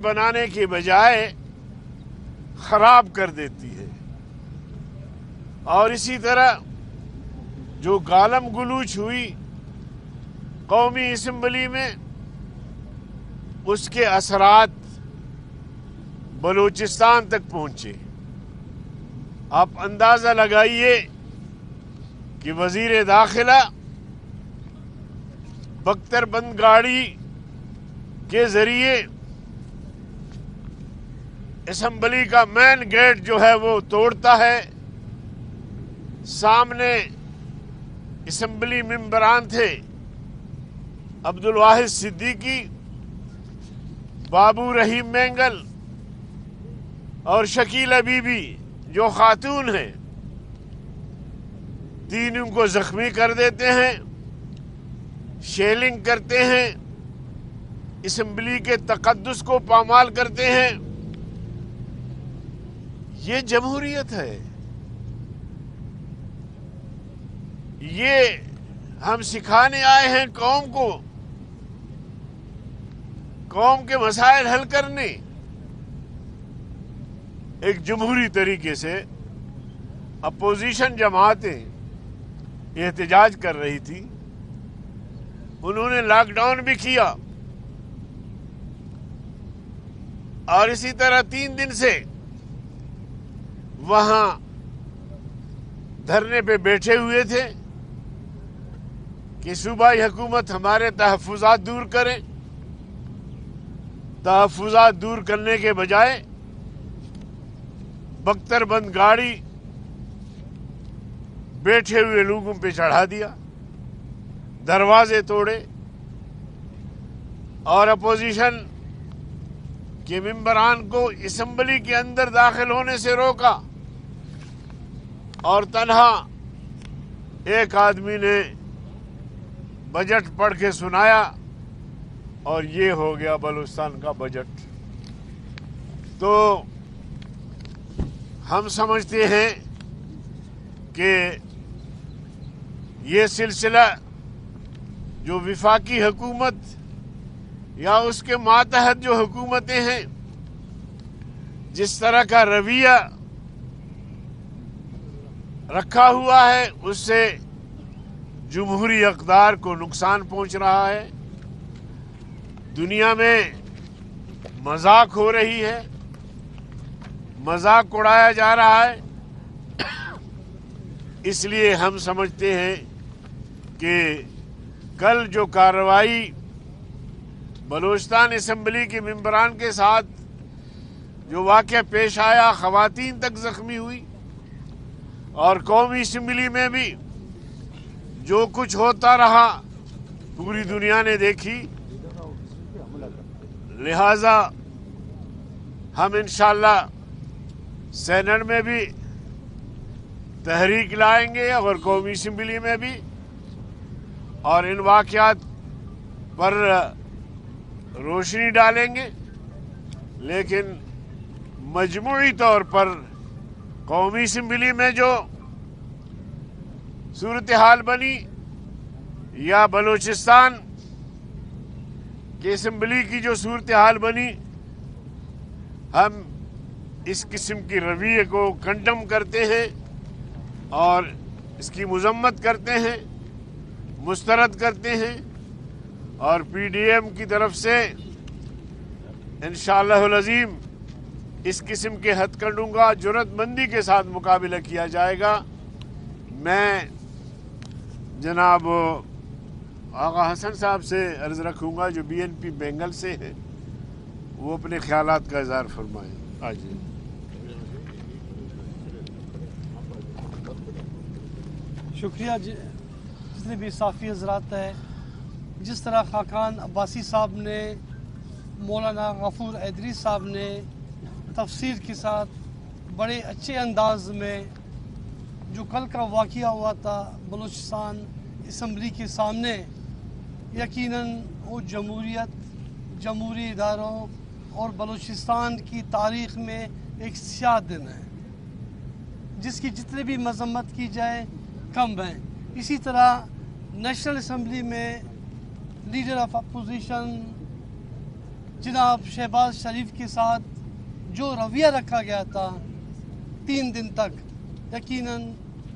बनाने की बजाय खराब कर देती है। और इसी तरह जो गालम गलूच हुई कौमी असम्बली में, उसके असरात बलूचिस्तान तक पहुंचे। आप अंदाजा लगाइए कि वजीर दाखिला बख्तरबंद गाड़ी के जरिए असम्बली का मेन गेट जो है वो तोड़ता है। सामने असम्बली मेंबरान थे अब्दुल वाहिद सिद्दीकी, बाबू रहीम मेंगल और शकीला बीबी जो खातून हैं। तीनों को जख्मी कर देते हैं, शेलिंग करते हैं, असम्बली के तकद्दुस को पामाल करते हैं। ये जमहूरियत है। ये हम सिखाने आए हैं कौम को, कौम के मसाइल हल करने। एक जमहूरी तरीके से अपोजिशन जमातें एहतजाज कर रही थी, उन्होंने लॉकडाउन भी किया और इसी तरह 3 दिन से वहां धरने पे बैठे हुए थे कि सूबाई हुकूमत हमारे तहफ़्फ़ुज़ात दूर करे। तहफ़्फ़ुज़ात दूर करने के बजाय बख्तरबंद गाड़ी बैठे हुए लोगों पे चढ़ा दिया, दरवाजे तोड़े और अपोजिशन के मेंबरान को असम्बली के अंदर दाखिल होने से रोका। और तन्हा एक आदमी ने बजट पढ़ के सुनाया और ये हो गया बलूचिस्तान का बजट। तो हम समझते हैं कि ये सिलसिला जो विफाकी हुकूमत या उसके मातहत जो हुकूमतें हैं, जिस तरह का रवैया रखा हुआ है, उससे जमहूरी अक़दार को नुकसान पहुंच रहा है। दुनिया में मजाक हो रही है, मजाक उड़ाया जा रहा है। इसलिए हम समझते हैं कि कल जो कार्रवाई बलूचिस्तान असम्बली के मेंबरान के साथ जो वाक़या पेश आया, ख़वातीन तक ज़ख्मी हुई और कौमी असम्बली में भी जो कुछ होता रहा पूरी दुनिया ने देखी। लिहाजा हम इंशाअल्लाह सेनेट में भी तहरीक लाएंगे और कौमी असम्बली में भी, और इन वाक़यात पर रोशनी डालेंगे। लेकिन मजमूई तौर पर कौमी असम्बली में जो सूरत हाल बनी या बलूचिस्तान की असम्बली की जो सूरत हाल बनी, हम इस किस्म की रवैये को कंडम करते हैं और इसकी मज़म्मत करते हैं, मुस्तरद करते हैं। और PDM की तरफ से इंशाअल्लाहुल अज़ीम इस किस्म के हथकंडों का जुर्रतमंदी के साथ मुकाबला किया जाएगा। मैं जनाब आगा हसन साहब से अर्ज़ रखूँगा जो BNP बेंगल से हैं, वो अपने ख्यालात का इज़हार फरमाएँ। आज शुक्रिया जितने भी साफ़ी हज़रात हैं। जिस तरह खाकान अब्बासी साहब ने, मौलाना गफूर हैदरी साहब ने तफसीर के साथ बड़े अच्छे अंदाज में जो कल का वाक़या हुआ था बलूचिस्तान असम्बली के सामने, यकीनन वो जमहूरियत, जमहूरी इदारों और बलूचिस्तान की तारीख़ में एक स्याह दिन है जिसकी जितने भी मज़म्मत की जाए कम है। इसी तरह नेशनल असम्बली में लीडर ऑफ अपोजिशन जनाब शहबाज शरीफ के साथ जो रवैया रखा गया था 3 दिन तक, यकीनन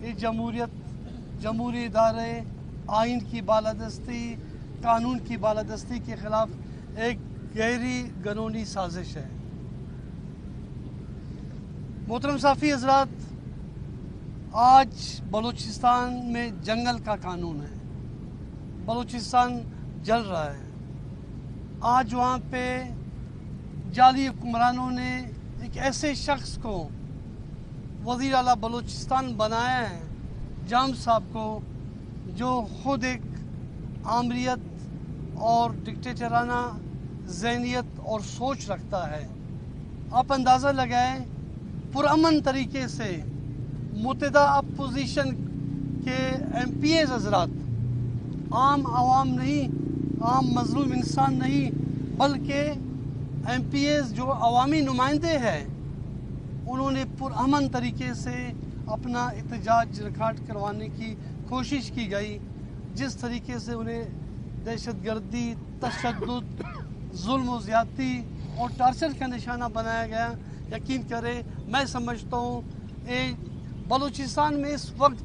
ये जमहूरी इदारे आइन की बालादस्ती, कानून की बालादस्ती के ख़िलाफ़ एक गहरी कानूनी साजिश है। मोहतरम साफ़ी हज़रात, आज बलूचिस्तान में जंगल का कानून है, बलूचिस्तान जल रहा है। आज वहाँ पे जाली हुक्मरानों ने एक ऐसे शख्स को वज़ीर आला बलूचिस्तान बनाया है, जाम साहब को, जो ख़ुद एक आमरीत और डिक्टेटराना ज़हनियत और सोच रखता है। आप अंदाज़ा लगाएं, पुरअमन तरीके से मुतहदा अपोजिशन के MPs हज़रात, आम आवाम नहीं, आम मज़लूम इंसान नहीं, बल्कि MPs जो अवामी नुमाइंदे हैं, उन्होंने पुरअमन तरीके से अपना एहतजाज रिकॉर्ड करवाने की कोशिश की गई। जिस तरीके से उन्हें दहशतगर्दी, तशद्दुद, जुल्म और ज़्यादती और टार्चर का निशाना बनाया गया, यकीन करें, मैं समझता हूँ बलूचिस्तान में इस वक्त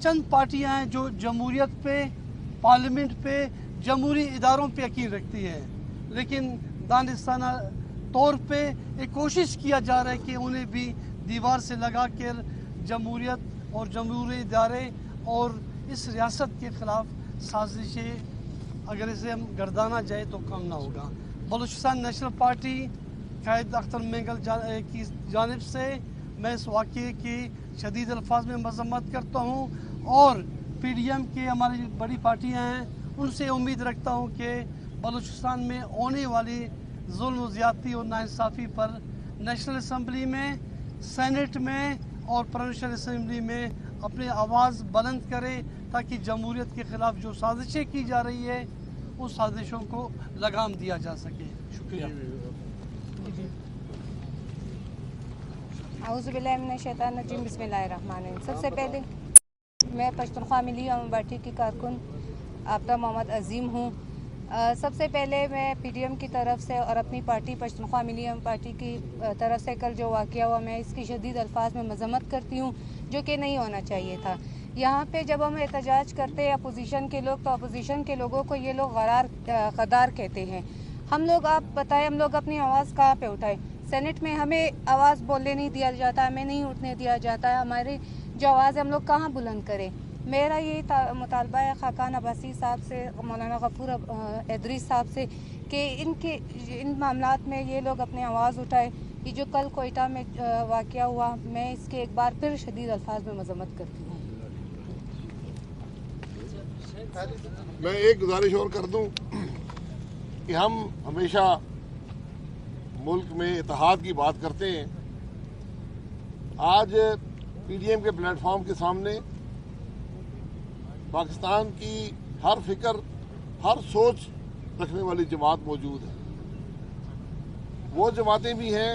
चंद पार्टियां हैं जो जमहूरियत पे, पार्लियामेंट पे, जमहूरी इदारों पे यकीन रखती है, लेकिन दानिस्ताना तौर पे एक कोशिश किया जा रहा है कि उन्हें भी दीवार से लगा कर जमहूरियत और जमहूरी इदारे और इस रियासत के ख़िलाफ़ साजिशें, अगर इसे हम गर्दाना जाए तो कम ना होगा। बलूचिस्तान नेशनल पार्टी कायद अख्तर मेंगल की जानिब से मैं इस वाक़े की शदीद अल्फाज में मज़म्मत करता हूँ और PDM के हमारी बड़ी पार्टियाँ हैं, उनसे उम्मीद रखता हूँ कि बलूचिस्तान में होने वाली जुल्म ज़्यादती और नाइंसाफ़ी पर नेशनल असम्बली में, सेनेट में और प्रोविंशियल असम्बली में अपनी आवाज़ बुलंद करे, ताकि जमहूरियत के ख़िलाफ़ जो साजिशें की जा रही है उस साजिशों को लगाम दिया जा सके। शुक्रिया। औज़ुबिल्लाहिमिनश्शैतानिर्रजीम, बिस्मिल्लाहिर्रहमानिर्रहीम। सबसे पहले मैं पश्तूनख्वा मिली अवामी पार्टी की कारकुन आबदा मोहम्मद अज़ीम हूँ। सबसे पहले मैं PDM की तरफ से और अपनी पार्टी पश्तूनख्वा मिली अवामी पार्टी की तरफ से कल जो वाक़या हुआ, मैं इसकी शदीद अल्फाज में मज़म्मत करती हूँ, जो कि नहीं होना चाहिए था। यहाँ पे जब हम एहतजाज करते हैं अपोजिशन के लोग, तो अपोजिशन के लोगों को ये लोग गद्दार कहते हैं। हम लोग, आप बताएं, हम लोग अपनी आवाज़ कहाँ पे उठाएं? सेनेट में हमें आवाज़ बोलने नहीं दिया जाता, हमें नहीं उठने दिया जाता है। हमारी जो आवाज़ है हम लोग कहाँ बुलंद करें? मेरा ये मुतालबा है खाकान अब्बासी साहब से, मौलाना गफूर इदरीस साहब से, कि इन मामलात में ये लोग अपनी आवाज़ उठाए। ये जो कल कोयटा में वाक़या हुआ, मैं इसके एक बार फिर शदीद अल्फाज में मज़म्मत करती हूँ। मैं एक गुजारिश और कर दूं कि हम हमेशा मुल्क में इत्तेहाद की बात करते हैं। आज PDM के प्लेटफॉर्म के सामने पाकिस्तान की हर फिक्र, हर सोच रखने वाली जमात मौजूद है। वो जमातें भी हैं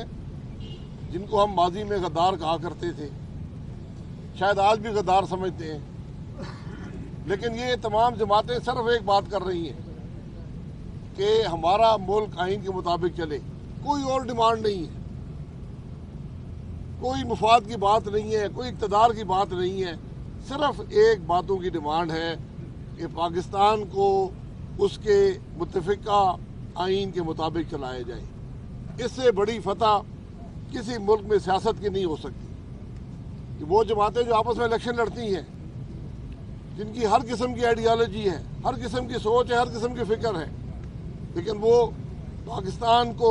जिनको हम माजी में गद्दार कहा करते थे, शायद आज भी गद्दार समझते हैं, लेकिन ये तमाम जमातें सिर्फ एक बात कर रही हैं कि हमारा मुल्क आइन के मुताबिक चले। कोई और डिमांड नहीं है, कोई मुफाद की बात नहीं है, कोई इक़्तिदार की बात नहीं है। सिर्फ एक बातों की डिमांड है कि पाकिस्तान को उसके मुत्तफ़िका आइन के मुताबिक चलाया जाए। इससे बड़ी फतह किसी मुल्क में सियासत की नहीं हो सकती। कि वो जमातें जो आपस में इलेक्शन लड़ती हैं, जिनकी हर किस्म की आइडियालॉजी है, हर किस्म की सोच है, हर किस्म की फिक्र है, लेकिन वो पाकिस्तान को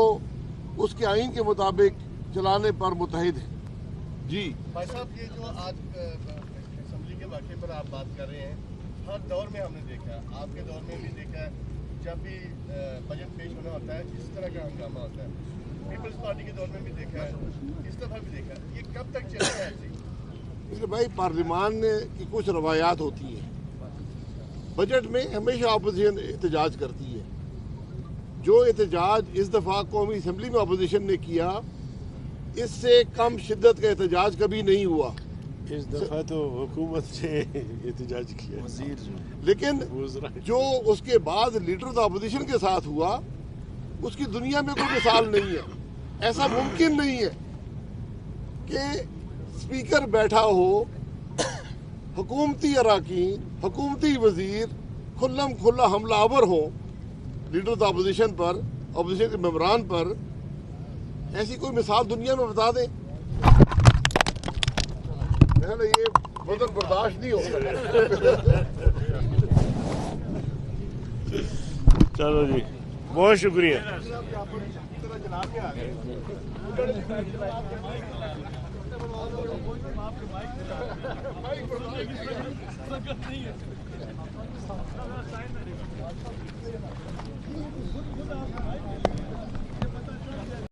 उसके आइन के मुताबिक चलाने पर मुतहिद है। जी भाई साहब, ये जो आज असम्बली के वाक़े पर आप बात कर रहे हैं, हर दौर में हमने देखा, आपके दौर में भी देखा, जब भी बजट पेश होना होता है इस तरह का हंगामा होता है। पीपल्स पार्टी के दौर में भी देखा है, इस दफ़ा भी देखा। ये कब तक चलेगा ऐसे? इसलिए भाई, पार्लियामान की कुछ रवायात होती हैं। बजट में हमेशा अपोजिशन एहतजाज करती है। जो एहतजाज इस दफ़ा कौमी असम्बली में अपोजिशन ने किया, इससे कम शिद्दत का एहतजाज कभी नहीं हुआ। इस दफ़ा तो हुकूमत ने एहतजाज किया, लेकिन जो उसके बाद लीडर ऑफ अपोजिशन के साथ हुआ, اس کی دنیا میں کوئی مثال نہیں ہے. ایسا ممکن نہیں ہے کہ اسپیکر بیٹھا ہو, حکومتی اراکین, حکومتی وزیر کھلم کھلا حملہ آور ہو لیڈر اپوزیشن پر, اپوزیشن کے ممبران پر. ایسی کوئی مثال دنیا میں بتا دیں. یہ وزن برداشت نہیں ہوگا. چلو جی, بہت شکریہ.